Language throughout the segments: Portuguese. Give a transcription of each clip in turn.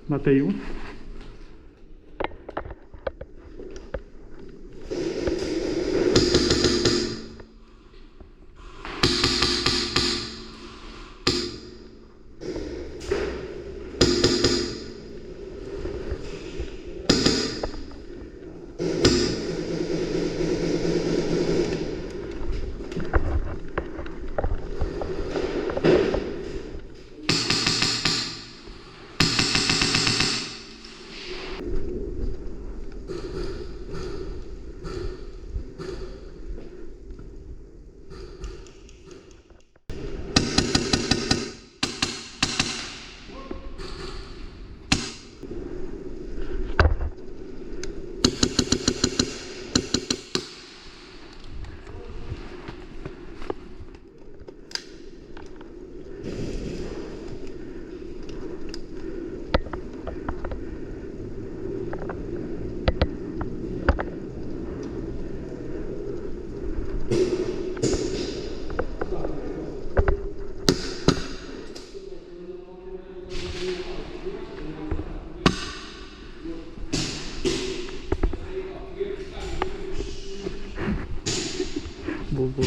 Matei um. Boa.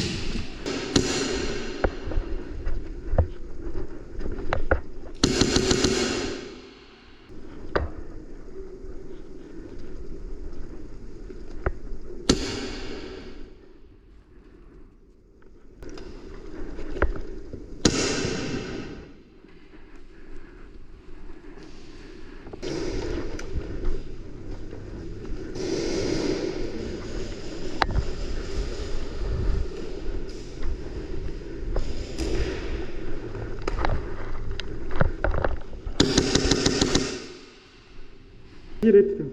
Direito.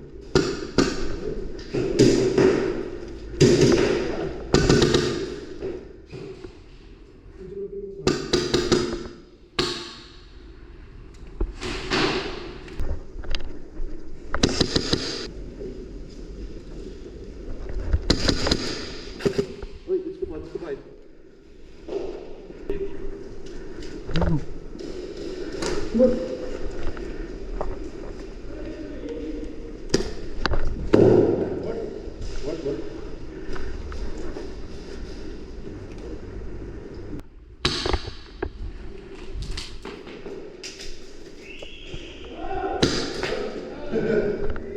Oi, desculpa aí.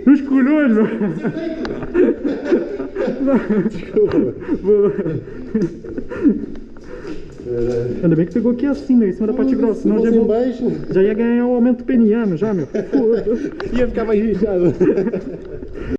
Os colhões, mano. Desculpa. Ainda bem que pegou aqui assim, meu, em cima da parte grossa, senão já ia ganhar o aumento peniano já, meu. Ia ficar mais inchado.